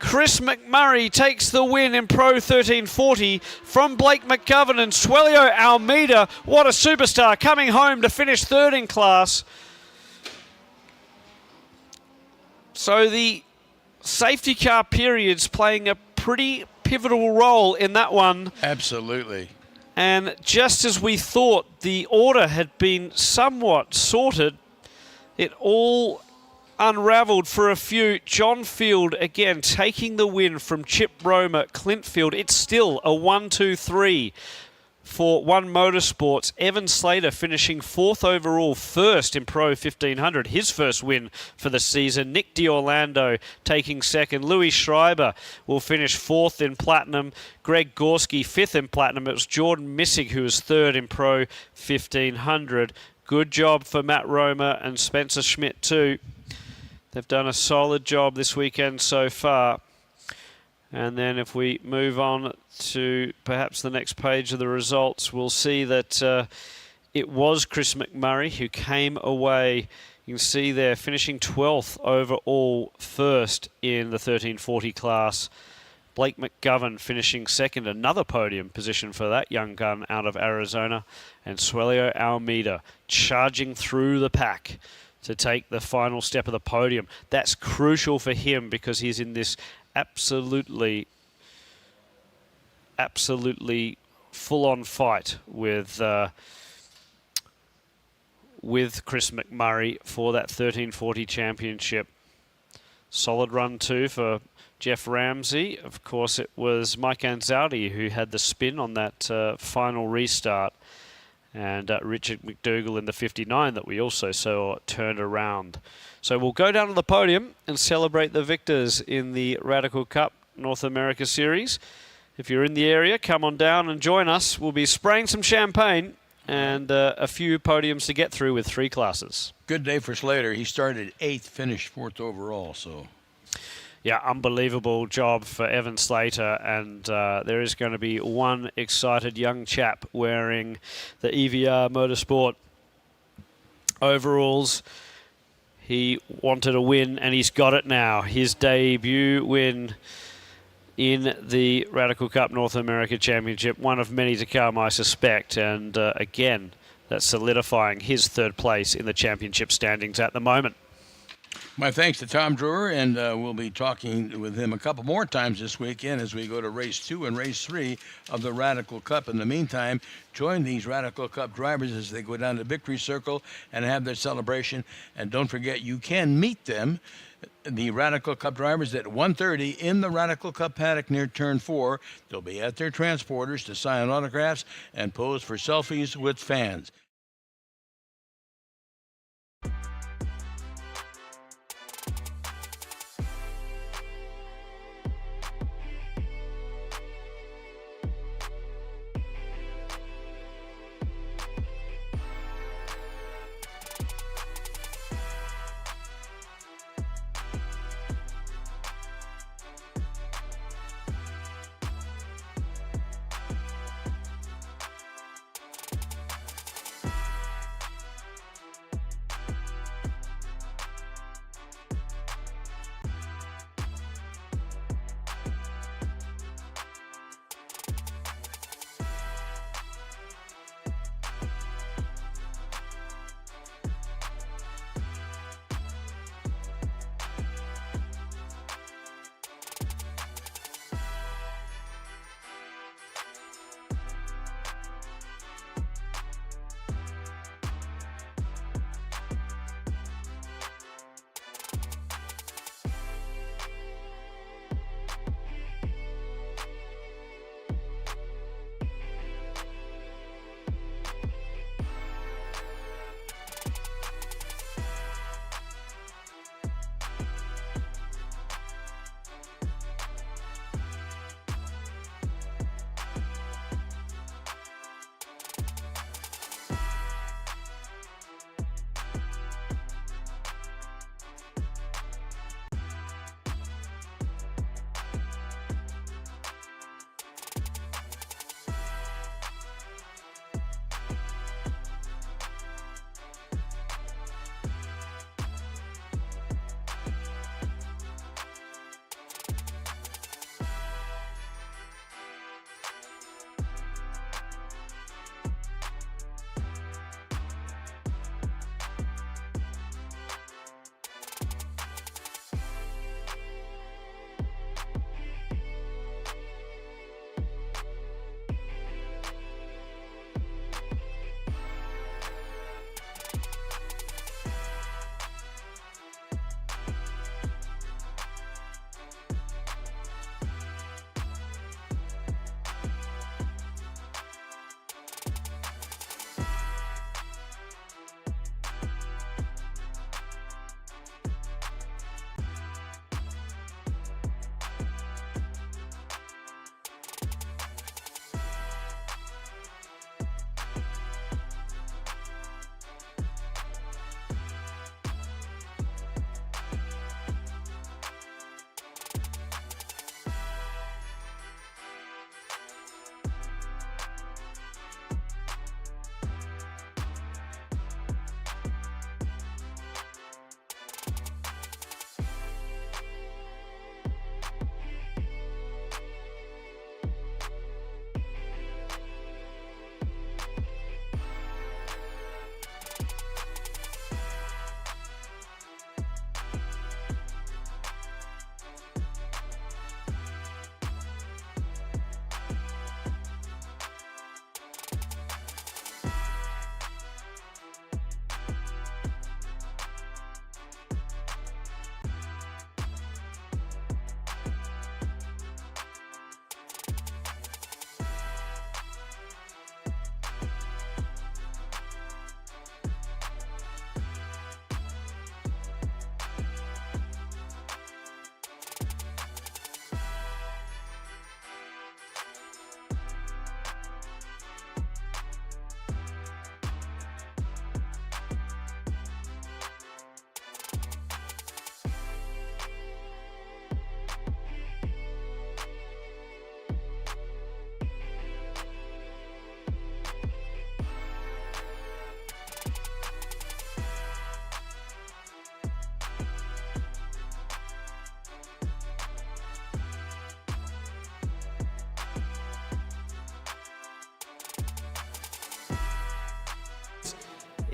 Chris McMurray takes the win in Pro 1340 from Blake McGovern, and Suelio Almeida, what a superstar, coming home to finish third in class. So the safety car periods playing a pretty pivotal role in that one. Absolutely. And just as we thought the order had been somewhat sorted, it all unraveled for a few. John Field again taking the win from Chip Roma, Clint Field. It's still a 1-2-3 for One Motorsports. Evan Slater finishing 4th overall, first in Pro 1500, his first win for the season. Nick D'Orlando taking second. Louis Schreiber will finish 4th in Platinum. Greg Gorski 5th in Platinum. It was Jordan Missig who was 3rd in Pro 1500. Good job for Matt Roma and Spencer Schmidt too. They've done a solid job this weekend so far. And then if we move on to perhaps the next page of the results, we'll see that it was Chris McMurray who came away. You can see there finishing 12th overall, first in the 1340 class. Blake McGovern finishing second, another podium position for that young gun out of Arizona. And Suelio Almeida charging through the pack to take the final step of the podium. That's crucial for him because he's in this absolutely full-on fight with Chris McMurray for that 1340 championship. Solid run too for Jeff Ramsey. Of course, it was Mike Anzaldi who had the spin on that final restart. And Richard McDougall in the 59 that we also saw turned around. So we'll go down to the podium and celebrate the victors in the Radical Cup North America Series. If you're in the area, come on down and join us. We'll be spraying some champagne and a few podiums to get through with 3 classes. Good day for Slater. He started 8th, finished 4th overall, so... Yeah, unbelievable job for Evan Slater, and there is going to be one excited young chap wearing the EVR Motorsport overalls. He wanted a win, and he's got it now. His debut win in the Radical Cup North America Championship, one of many to come, I suspect, and again, that's solidifying his 3rd place in the championship standings at the moment. My thanks to Tom Drewer, and we'll be talking with him a couple more times this weekend as we go to Race 2 and Race 3 of the Radical Cup. In the meantime, join these Radical Cup drivers as they go down to Victory Circle and have their celebration. And don't forget, you can meet them, the Radical Cup drivers, at 1:30 in the Radical Cup paddock near Turn 4. They'll be at their transporters to sign autographs and pose for selfies with fans.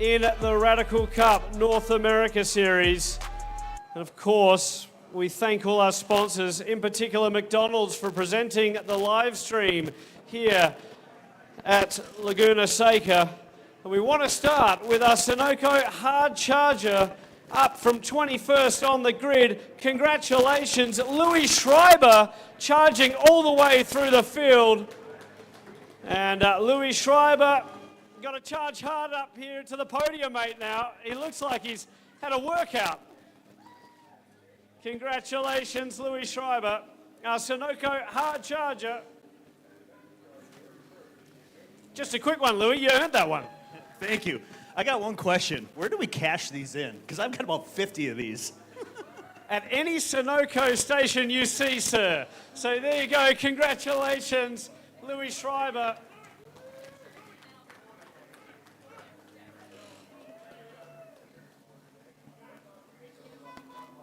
in the Radical Cup North America Series. And of course, we thank all our sponsors, in particular McDonald's, for presenting the live stream here at Laguna Seca. And we want to start with our Sunoco Hard Charger up from 21st on the grid. Congratulations, Louis Schreiber charging all the way through the field. And Louis Schreiber got to charge hard up here to the podium, mate, now. He looks like he's had a workout. Congratulations, Louis Schreiber, our Sunoco Hard Charger. Just a quick one, Louis, you earned that one. Thank you. I got one question. Where do we cash these in? Because I've got about 50 of these. At any Sunoco station you see, sir. So there you go. Congratulations, Louis Schreiber.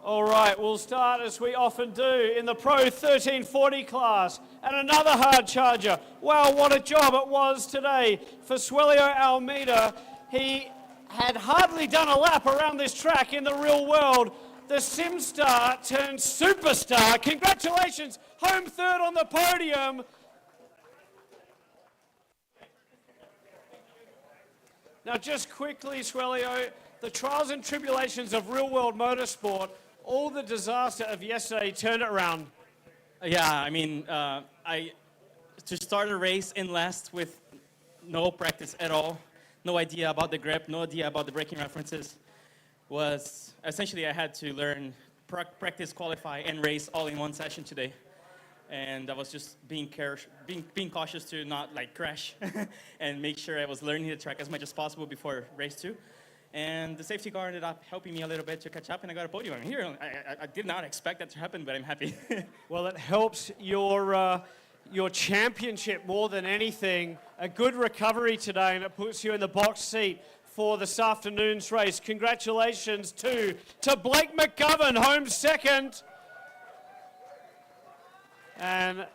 All right, we'll start as we often do in the Pro 1340 class. And another hard charger. Wow, what a job it was today for Suelio Almeida. He had hardly done a lap around this track in the real world. The Sim Star turned superstar. Congratulations, home third on the podium. Now just quickly, Suelio, the trials and tribulations of real world motorsport, all the disaster of yesterday turned it around. Yeah, I mean, to start a race in last with no practice at all, no idea about the grip, no idea about the braking references, was essentially I had to learn, practice, qualify, and race all in one session today. And I was just being cautious to not like crash and make sure I was learning the track as much as possible before race 2. And the safety car ended up helping me a little bit to catch up, and I got a podium. I'm here. I did not expect that to happen, but I'm happy. Well, it helps your championship more than anything. A good recovery today, and it puts you in the box seat for this afternoon's race. Congratulations to Blake McGovern, home second. And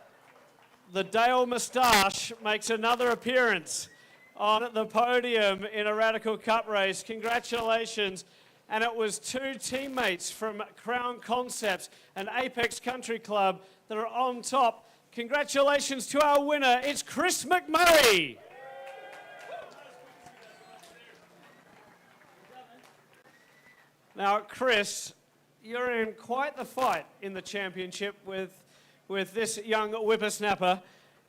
the Dale Moustache makes another appearance on the podium in a Radical Cup race. Congratulations. And it was two teammates from Crown Concepts and Apex Country Club that are on top. Congratulations to our winner. It's Chris McMurray. Now, Chris, you're in quite the fight in the championship with this young whippersnapper.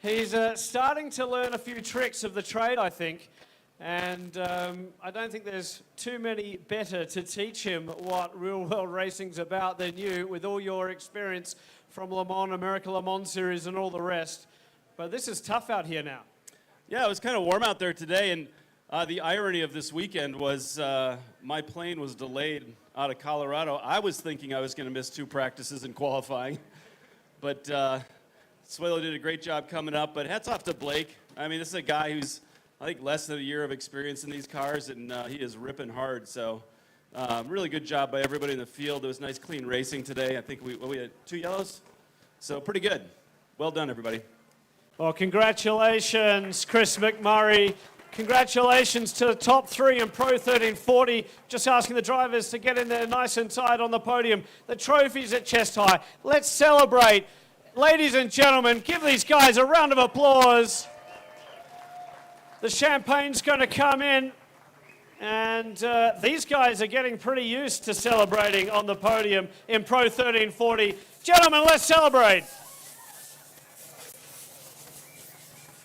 He's starting to learn a few tricks of the trade, I think, and I don't think there's too many better to teach him what real-world racing's about than you, with all your experience from Le Mans, America Le Mans Series, and all the rest. But this is tough out here now. Yeah, it was kind of warm out there today, and the irony of this weekend was my plane was delayed out of Colorado. I was thinking I was going to miss 2 practices in qualifying, but Suelo did a great job coming up, but hats off to Blake. I mean, this is a guy who's, I think, less than a year of experience in these cars, and he is ripping hard. So really good job by everybody in the field. It was nice, clean racing today. I think we had 2 yellows, so pretty good. Well done, everybody. Well, congratulations, Chris McMurray. Congratulations to the top 3 in Pro 1340. Just asking the drivers to get in there nice and tight on the podium. The trophy's at chest high. Let's celebrate. Ladies and gentlemen, give these guys a round of applause. The champagne's going to come in, and these guys are getting pretty used to celebrating on the podium in Pro 1340. Gentlemen, let's celebrate.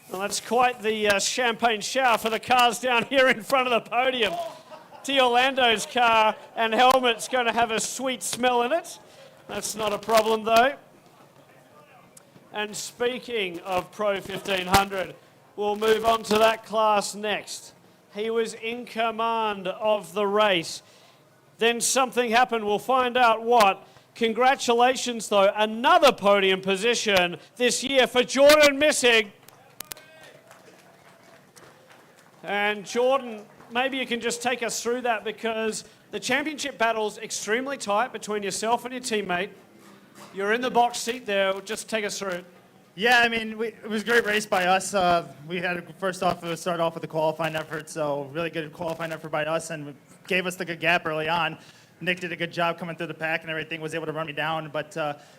Well, that's quite the champagne shower for the cars down here in front of the podium. T. Orlando's car and helmet's going to have a sweet smell in it. That's not a problem, though. And speaking of Pro 1500, we'll move on to that class next. He was in command of the race. Then something happened. We'll find out what. Congratulations, though. Another podium position this year for Jordan Missig. And Jordan, maybe you can just take us through that, because the championship battle's extremely tight between yourself and your teammate. You're in the box seat there. Just take us through it. Yeah, I mean, it was a great race by us. We had first off start off with a qualifying effort, so really good qualifying effort by us, and gave us the good gap early on. Nick did a good job coming through the pack and everything, was able to run me down. But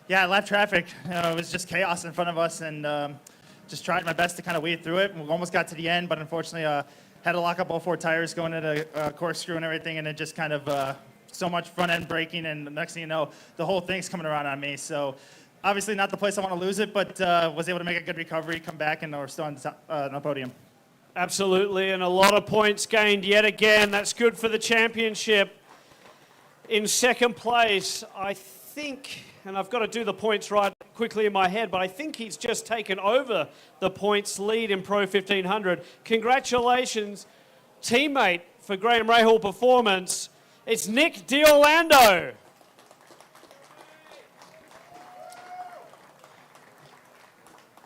yeah, lap traffic, it was just chaos in front of us, and just tried my best to kind of weed through it. We almost got to the end, but unfortunately had to lock up all 4 tires going into corkscrew and everything, and it just kind of so much front end braking, and the next thing you know, the whole thing's coming around on me. So obviously not the place I want to lose it, but was able to make a good recovery, come back, and we're still on the podium. Absolutely, and a lot of points gained yet again. That's good for the championship. In second place, I think, and I've got to do the points right quickly in my head, but I think he's just taken over the points lead in Pro 1500. Congratulations, teammate for Graham Rahal Performance. It's Nick D'Orlando.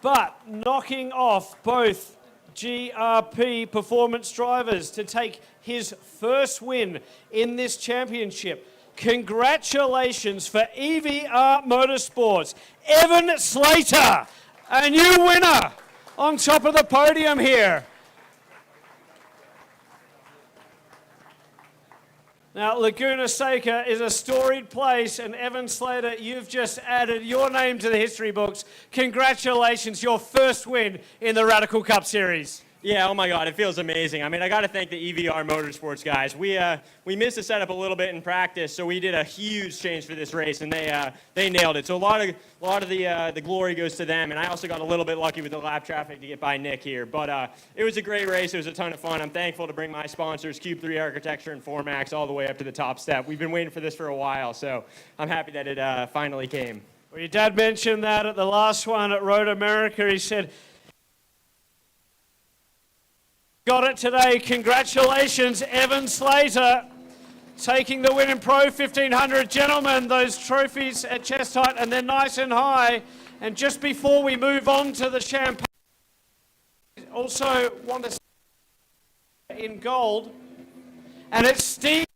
But knocking off both GRP performance drivers to take his first win in this championship. Congratulations for EVR Motorsports, Evan Slater, a new winner on top of the podium here. Now, Laguna Seca is a storied place, and Evan Slater, you've just added your name to the history books. Congratulations, your first win in the Radical Cup Series. Yeah, oh my God, it feels amazing. I mean, I got to thank the EVR Motorsports guys. We missed the setup a little bit in practice, so we did a huge change for this race, and they nailed it. So a lot of the glory goes to them, and I also got a little bit lucky with the lap traffic to get by Nick here. But it was a great race. It was a ton of fun. I'm thankful to bring my sponsors, Cube 3 Architecture and Formax, all the way up to the top step. We've been waiting for this for a while, so I'm happy that it finally came. Well, your dad mentioned that at the last one at Road America. He said, got it today. Congratulations, Evan Slater, taking the win in Pro 1500. Gentlemen, those trophies at chest height, and they're nice and high. And just before we move on to the champagne, also want to say in gold, and it's Steve,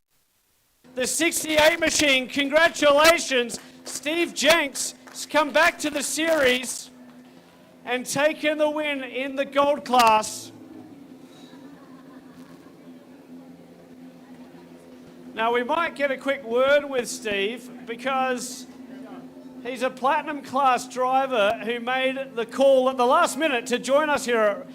the 68 machine. Congratulations, Steve Jenks has come back to the series and taken the win in the gold class. Now, we might get a quick word with Steve because he's a platinum class driver who made the call at the last minute to join us here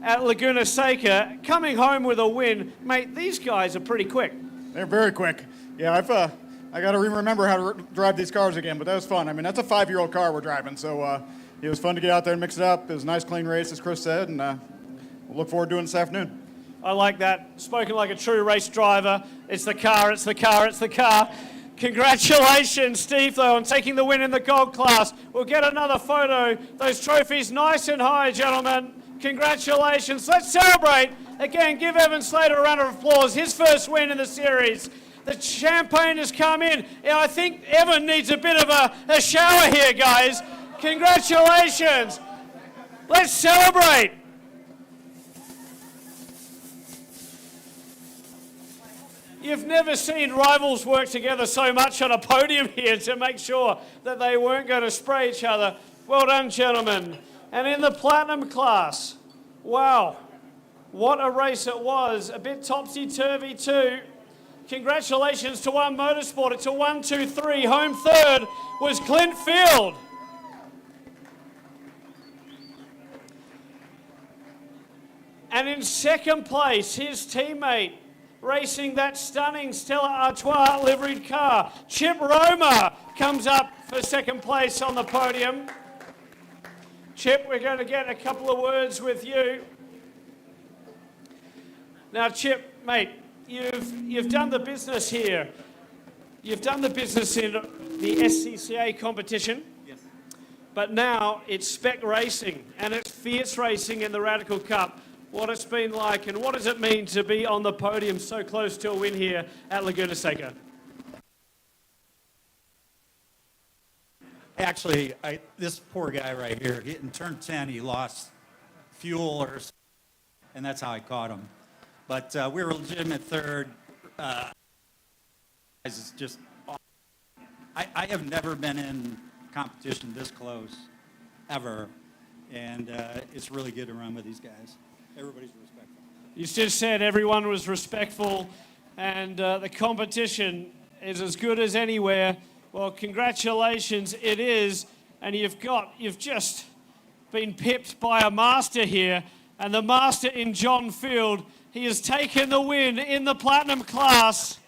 at Laguna Seca, coming home with a win. Mate, these guys are pretty quick. They're very quick. Yeah, I got to remember how to drive these cars again, but that was fun. I mean, that's a 5-year-old car we're driving, so it was fun to get out there and mix it up. It was a nice, clean race, as Chris said, and we'll look forward to doing it this afternoon. I like that. Spoken like a true race driver. It's the car, it's the car, it's the car. Congratulations, Steve, though, on taking the win in the gold class. We'll get another photo. Those trophies nice and high, gentlemen. Congratulations. Let's celebrate. Again, give Evan Slater a round of applause. His first win in the series. The champagne has come in. And I think Evan needs a bit of a shower here, guys. Congratulations. Let's celebrate. You've never seen rivals work together so much on a podium here to make sure that they weren't going to spray each other. Well done, gentlemen. And in the platinum class, wow, what a race it was. A bit topsy-turvy too. Congratulations to One Motorsport. It's a 1-2-3. Home third was Clint Field. And in second place, his teammate, racing that stunning Stella Artois liveried car, Chip Roma, comes up for second place on the podium. Chip, we're going to get a couple of words with you. Now, Chip, mate, you've done the business here. You've done the business in the SCCA competition. Yes. But now it's spec racing, and it's fierce racing in the Radical Cup. What it's been like, and what does it mean to be on the podium so close to a win here at Laguna Seca? Actually, this poor guy right here, in turn 10, he lost fuel or something, and that's how I caught him. But we were legitimate third. It's just awesome. I have never been in competition this close, ever. and it's really good to run with these guys. Everybody's respectful. You just said everyone was respectful, and the competition is as good as anywhere. Well, congratulations, it is, and you've just been pipped by a master here, and the master in John Field. He has taken the win in the Platinum class.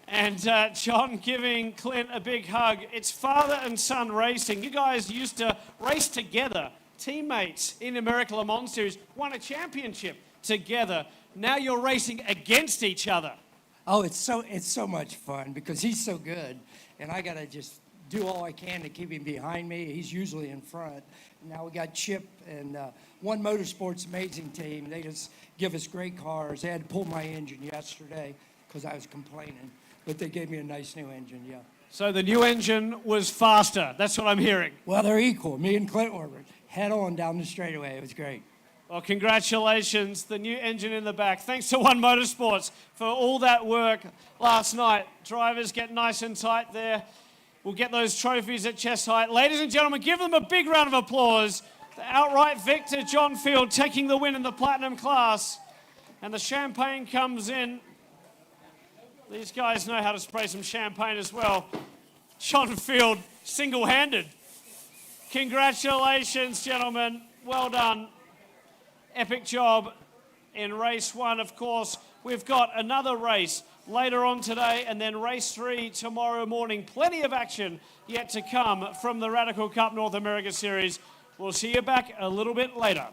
And John giving Clint a big hug. It's father and son racing. You guys used to race together, teammates in the American Le Mans Series, won a championship together. Now you're racing against each other. Oh, it's so much fun because he's so good, and I gotta just do all I can to keep him behind me. He's usually in front. Now we got Chip and One Motorsports amazing team. They just give us great cars. They had to pull my engine yesterday because I was complaining, but they gave me a nice new engine. Yeah. So the new engine was faster. That's what I'm hearing. Well, they're equal. Me and Clint were head on down the straightaway. It was great. Well, congratulations, the new engine in the back. Thanks to One Motorsports for all that work last night. Drivers get nice and tight there. We'll get those trophies at chest height. Ladies and gentlemen, give them a big round of applause. The outright victor, John Field, taking the win in the Platinum class. And the champagne comes in. These guys know how to spray some champagne as well. John Field, single-handed. Congratulations, gentlemen. Well done. Epic job in race 1, of course. We've got another race later on today and then race 3 tomorrow morning. Plenty of action yet to come from the Radical Cup North America Series. We'll see you back a little bit later.